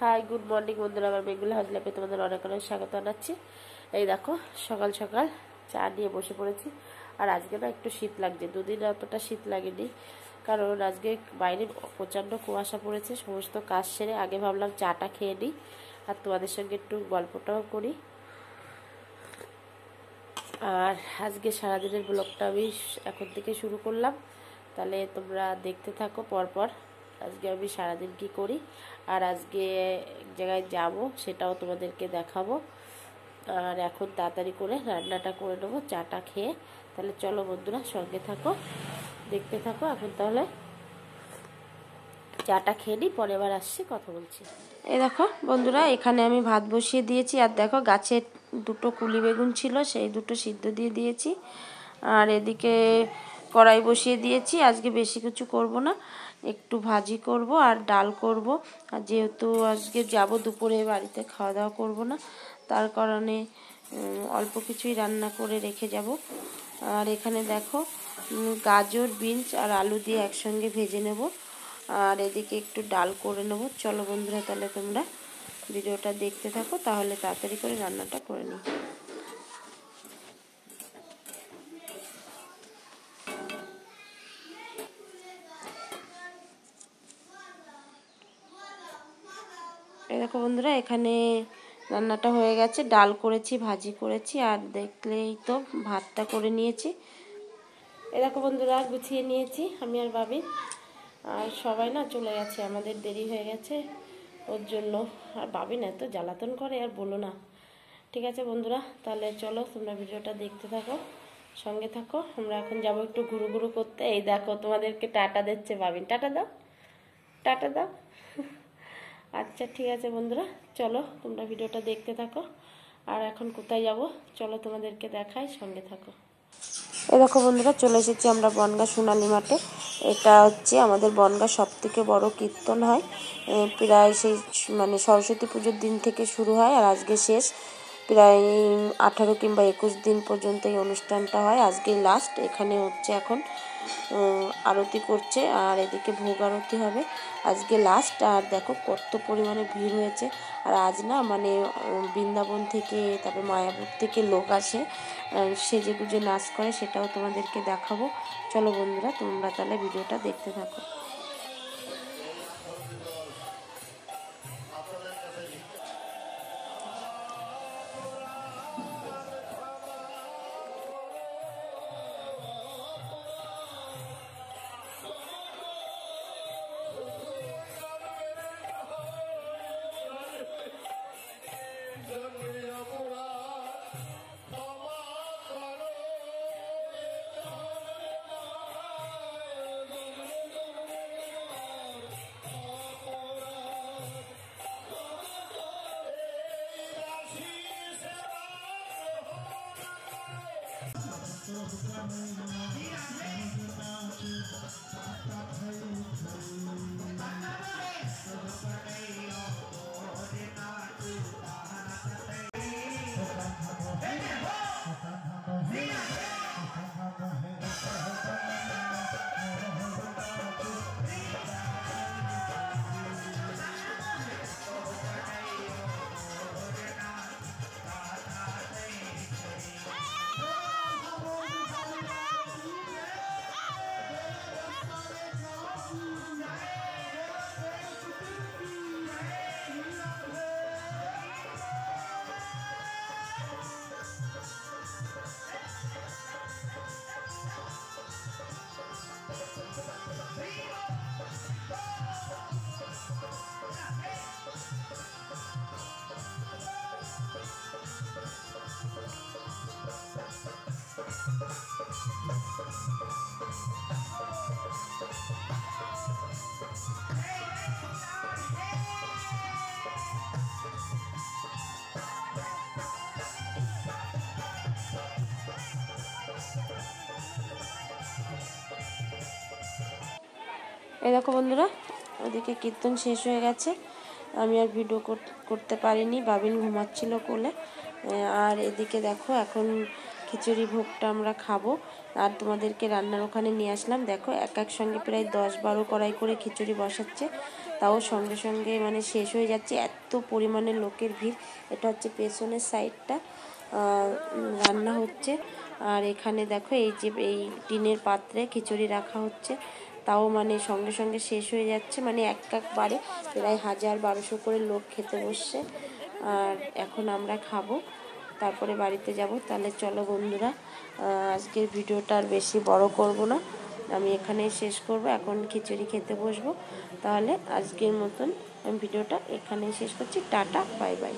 Hi good morning বন্ধুরা, আমার Bengali house লাইফে তোমাদের অনেক অনেক স্বাগত জানাচ্ছি। এই দেখো সকাল সকাল চা নিয়ে বসে পড়েছি। আর আজকে না একটু শীত লাগছে, দুদিন অতটা শীত লাগেনি, কারণ আজকে বাইরে প্রচণ্ড কুয়াশা পড়েছে। সমস্ত কাজ সেরে আগে ভাবলাম চাটা খেয়ে নিই আর তোমাদের সঙ্গে একটু গল্পটাও করি। আর আজকে সারাদিনের ব্লগটা আমি এখন থেকে শুরু করলাম, তাহলে তোমরা দেখতে থাকো পরপর আজকে আমি সারাদিন কি করি। আর আজকে এক জায়গায় যাব, সেটাও তোমাদেরকে দেখাবো। আর এখন তাড়াতাড়ি করে রান্নাটা করে নেবো চাটা খেয়ে। তাহলে চলো বন্ধুরা, সঙ্গে থাকো, দেখতে থাকো। এখন তাহলে চাটা খেয়ে নিই, পরে আবার আসছি, কথা বলছি। এই দেখো বন্ধুরা, এখানে আমি ভাত বসিয়ে দিয়েছি। আর দেখো গাছের দুটো কুলি বেগুন ছিল, সেই দুটো সিদ্ধ দিয়ে দিয়েছি। আর এদিকে কড়াই বসিয়ে দিয়েছি। আজকে বেশি কিছু করব না, একটু ভাজি করব আর ডাল করব। আর যেহেতু আজকে যাব দুপুরে, বাড়িতে খাওয়া দাওয়া করব না, তার কারণে অল্প কিছুই রান্না করে রেখে যাব। আর এখানে দেখো গাজর, বিনস আর আলু দিয়ে একসঙ্গে ভেজে নেব। আর এদিকে একটু ডাল করে নেব। চলো বন্ধুরা, তাহলে তোমরা ভিডিওটা দেখতে থাকো, তাহলে তাড়াতাড়ি করে রান্নাটা করে নিই। এই দেখো বন্ধুরা, এখানে রান্নাটা হয়ে গেছে। ডাল করেছি, ভাজি করেছি, আর দেখলেই তো ভাতটা করে নিয়েছি। এই দেখো বন্ধুরা, গুছিয়ে নিয়েছি আমি আর ভাবি। আর সবাই না চলে গেছে, আমাদের দেরি হয়ে গেছে ওর জন্য। আর ভাবি না এত জ্বালাতন করে, আর বলো না। ঠিক আছে বন্ধুরা, তাহলে চলো তোমরা ভিডিওটা দেখতে থাকো, সঙ্গে থাকো। আমরা এখন যাব একটু ঘুরু ঘুরু করতে। এই দেখো তোমাদেরকে টাটা দিচ্ছে ভাবিন, টাটা দাও, টাটা দাও। আচ্ছা ঠিক আছে বন্ধুরা, চলো তোমরা ভিডিওটা দেখতে থাকো। আর এখন কোথায় যাব চলো তোমাদেরকে দেখাই, সঙ্গে থাকো। এই দেখো বন্ধুরা, চলে এসেছি আমরা বনগাঁ সোনালী মাঠে। এটা হচ্ছে আমাদের বনগাঁ সবথেকে বড় কীর্তন হয়। প্রায় সেই সরস্বতী পুজোর দিন থেকে শুরু হয়, আর আজকে শেষ। প্রায় 18 কিংবা 21 দিন পর্যন্ত এই অনুষ্ঠানটা হয়। আজকে লাস্ট। এখানে হচ্ছে এখন আরতি করছে, আর এদিকে ভোগ আরতি হবে। আজকে লাস্ট। আর দেখো কত পরিমাণে ভিড় হয়েছে। আর আজ না বৃন্দাবন থেকে, তারপরে মায়াপুর থেকে লোক আসে, সেজে গুজে নাচ করে, সেটাও তোমাদেরকে দেখাবো। চলো বন্ধুরা, তোমরা তাহলে ভিডিওটা দেখতে থাকো। এই দেখো বন্ধুরা, ওদিকে কীর্তন শেষ হয়ে গেছে। আমি আর ভিডিও করতে পারিনি, বাবিন ঘুমাচ্ছিল কোলে। আর এদিকে দেখো এখন খিচুড়ি ভোগটা আমরা খাবো, আর তোমাদেরকে রান্নার ওখানে নিয়ে আসলাম। দেখো এক সঙ্গে প্রায় 10-12 কড়াই করে খিচুড়ি বসাচ্ছে। তাও সঙ্গে সঙ্গে মানে শেষ হয়ে যাচ্ছে, এত পরিমাণে লোকের ভিড়। এটা হচ্ছে পেছনের সাইডটা, রান্না হচ্ছে। আর এখানে দেখো এই যে এই টিনের পাত্রে খিচুড়ি রাখা হচ্ছে, তাও মানে সঙ্গে সঙ্গে শেষ হয়ে যাচ্ছে, মানে একবারে প্রায় 1000-1200 করে লোক খেতে বসছে। আর এখন আমরা খাবো, তারপরে বাড়িতে যাব। তাহলে চলো বন্ধুরা, আজকের ভিডিওটা আর বেশি বড় করব না, আমি এখানেই শেষ করব। এখন খিচুড়ি খেতে বসবো। তাহলে আজকের মতন আমি ভিডিওটা এখানেই শেষ করছি। Tata, bye bye.